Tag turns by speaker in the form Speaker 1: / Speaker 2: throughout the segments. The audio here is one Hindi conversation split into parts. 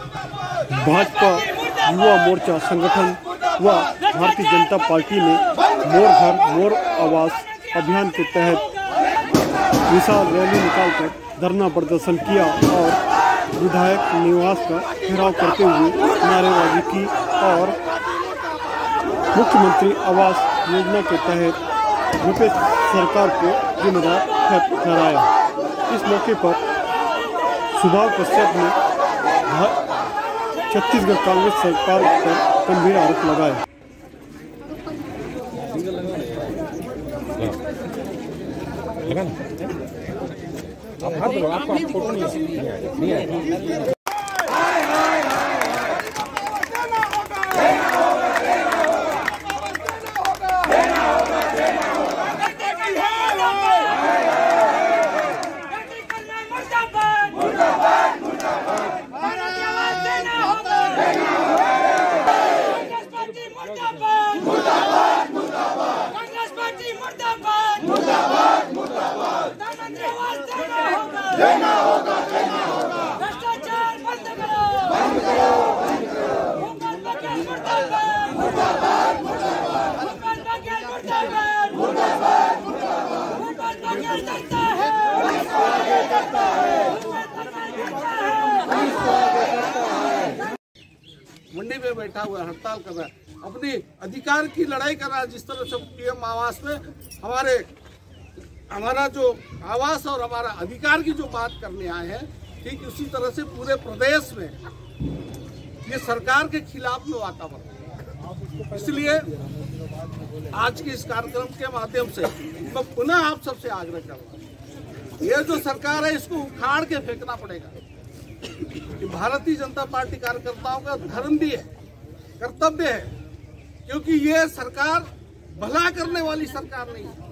Speaker 1: भाजपा युवा मोर्चा संगठन व भारतीय जनता पार्टी ने मोर घर मोर आवास अभियान के तहत विशाल रैली निकालकर धरना प्रदर्शन किया और विधायक निवास का घेराव करते हुए नारेबाजी की और मुख्यमंत्री आवास योजना के तहत यूपी सरकार को जिम्मेदार ठहराया। इस मौके पर सुभाष कश्यप ने छत्तीसगढ़ कांग्रेस सरकार पर गंभीर आरोप लगाया। आपका फोटो नहीं है।
Speaker 2: देना होगा, देना होगा। भ्रष्टाचार बंद करो, बंद करो, बंद करो। मुंगल बघेल मुर्दाबाद, मुर्दाबाद, मुर्दाबाद। मुंगल बघेल मुर्दाबाद, मुर्दाबाद, मुर्दाबाद। मुंगल बघेल करता है, इसको आगे करता है। मुंगल बघेल करता है, इसको आगे करता है।
Speaker 3: मंडी में बैठा हुआ हड़ताल कर रहा है, अपनी अधिकार की लड़ाई कर रहा है। जिस तरह से पीएम आवास में हमारा जो आवास और हमारा अधिकार की जो बात करने आए हैं, ठीक उसी तरह से पूरे प्रदेश में ये सरकार के खिलाफ में वातावरण। इसलिए आज के इस कार्यक्रम के माध्यम से मैं पुनः आप सबसे आग्रह कर रहा हूँ, ये जो सरकार है इसको उखाड़ के फेंकना पड़ेगा। कि भारतीय जनता पार्टी कार्यकर्ताओं का धर्म भी है, कर्तव्य है, क्योंकि ये सरकार भला करने वाली सरकार नहीं है।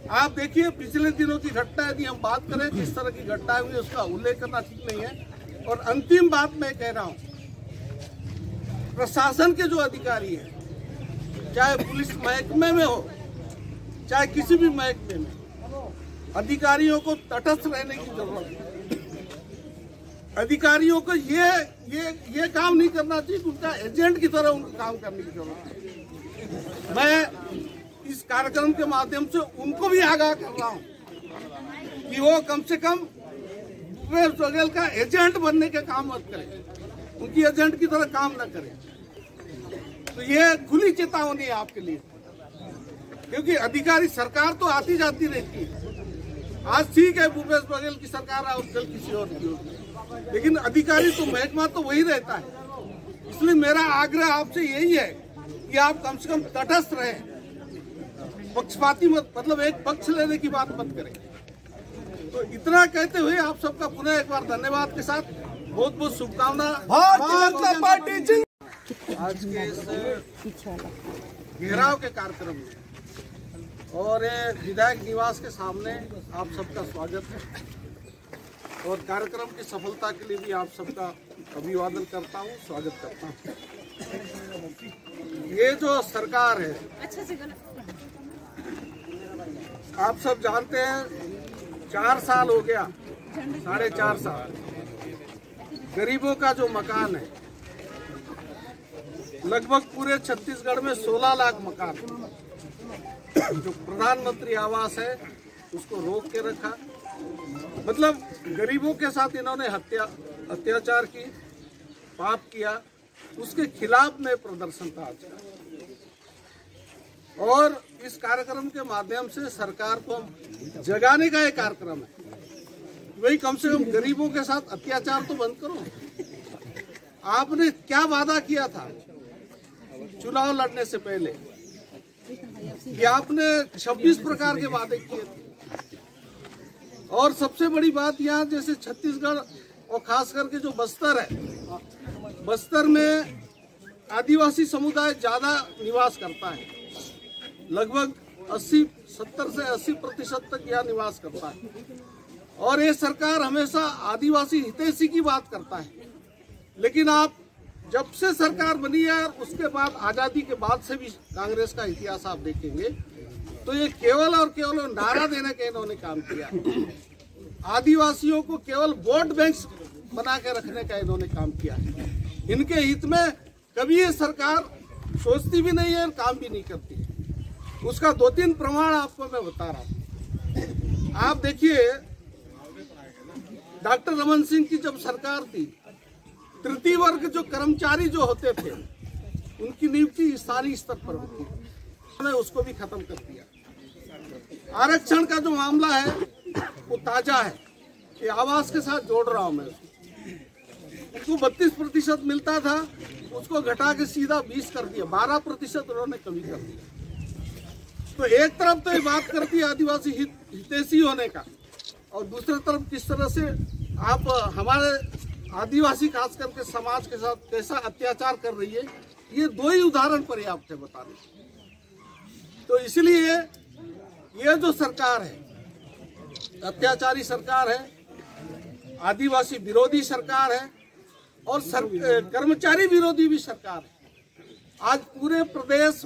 Speaker 3: आप देखिए पिछले दिनों की घटना, यदि हम बात करें किस तरह की घटना हुई उसका उल्लेख करना ठीक नहीं है। और अंतिम बात मैं कह रहा हूं, प्रशासन के जो अधिकारी हैं, चाहे पुलिस महकमे में हो चाहे किसी भी महकमे में, अधिकारियों को तटस्थ रहने की जरूरत है। अधिकारियों को ये काम नहीं करना चाहिए, उनका एजेंट की तरह उनको काम करने की जरूरत है। मैं इस कार्यक्रम के माध्यम से उनको भी आगाह कर रहा हूं कि वो कम से कम भूपेश बघेल का एजेंट बनने के काम मत करें, उनकी एजेंट की तरह काम न करें। तो ये खुली चेतावनी है आपके लिए, क्योंकि अधिकारी सरकार तो आती जाती रहती है। आज ठीक है भूपेश बघेल की सरकार है और कल किसी और की होगी, लेकिन अधिकारी तो महकमा तो वही रहता है। इसलिए मेरा आग्रह आपसे यही है कि आप कम से कम तटस्थ रहें, पक्षपाती मत, मतलब एक पक्ष लेने की बात मत करें। तो इतना कहते हुए आप सबका पुनः एक बार धन्यवाद के साथ बहुत बहुत शुभकामना। भारतीय जनता पार्टी आज के इस घेराव के कार्यक्रम में और विधायक निवास के सामने आप सबका स्वागत है और कार्यक्रम की सफलता के लिए भी आप सबका अभिवादन करता हूँ, स्वागत करता हूँ। ये जो सरकार है, आप सब जानते हैं 4 साल हो गया, 4.5 साल गरीबों का जो मकान है, लगभग पूरे छत्तीसगढ़ में 16 लाख मकान जो प्रधानमंत्री आवास है उसको रोक के रखा। मतलब गरीबों के साथ इन्होंने अत्याचार की, पाप किया, उसके खिलाफ में प्रदर्शन था आज का। और इस कार्यक्रम के माध्यम से सरकार को जगाने का एक कार्यक्रम है, वही कम से कम गरीबों के साथ अत्याचार तो बंद करो। आपने क्या वादा किया था चुनाव लड़ने से पहले कि आपने 26 प्रकार के वादे किए थे। और सबसे बड़ी बात यहाँ जैसे छत्तीसगढ़ और खास करके जो बस्तर है, बस्तर में आदिवासी समुदाय ज्यादा निवास करता है, लगभग 70 से 80% तक यहाँ निवास करता है। और ये सरकार हमेशा आदिवासी हितैषी की बात करता है, लेकिन आप जब से सरकार बनी है उसके बाद आजादी के बाद से भी कांग्रेस का इतिहास आप देखेंगे तो ये केवल और केवल नारा देने के इन्होंने काम किया। आदिवासियों को केवल वोट बैंक बना के रखने का इन्होंने काम किया है। इनके हित में कभी ये सरकार सोचती भी नहीं है और काम भी नहीं करती है। उसका 2-3 प्रमाण आपको मैं बता रहा हूँ। आप देखिए, डॉक्टर रमन सिंह की जब सरकार थी, तृतीय वर्ग जो कर्मचारी जो होते थे उनकी नियुक्ति स्थानीय स्तर पर होती है, उन्होंने उसको भी खत्म कर दिया। आरक्षण का जो मामला है वो ताजा है, ये आवास के साथ जोड़ रहा हूं मैं। उसको 32% मिलता था, उसको घटा के सीधा 20 कर दिया, 12% उन्होंने कमी कर दिया। तो एक तरफ तो ये बात करती है आदिवासी हितैषी होने का, और दूसरी तरफ किस तरह से आप हमारे आदिवासी खास करके समाज के साथ कैसा अत्याचार कर रही है, ये 2 ही उदाहरण पर्याप्त है बताने। तो इसलिए ये जो सरकार है, अत्याचारी सरकार है, आदिवासी विरोधी सरकार है और कर्मचारी विरोधी भी सरकार है। आज पूरे प्रदेश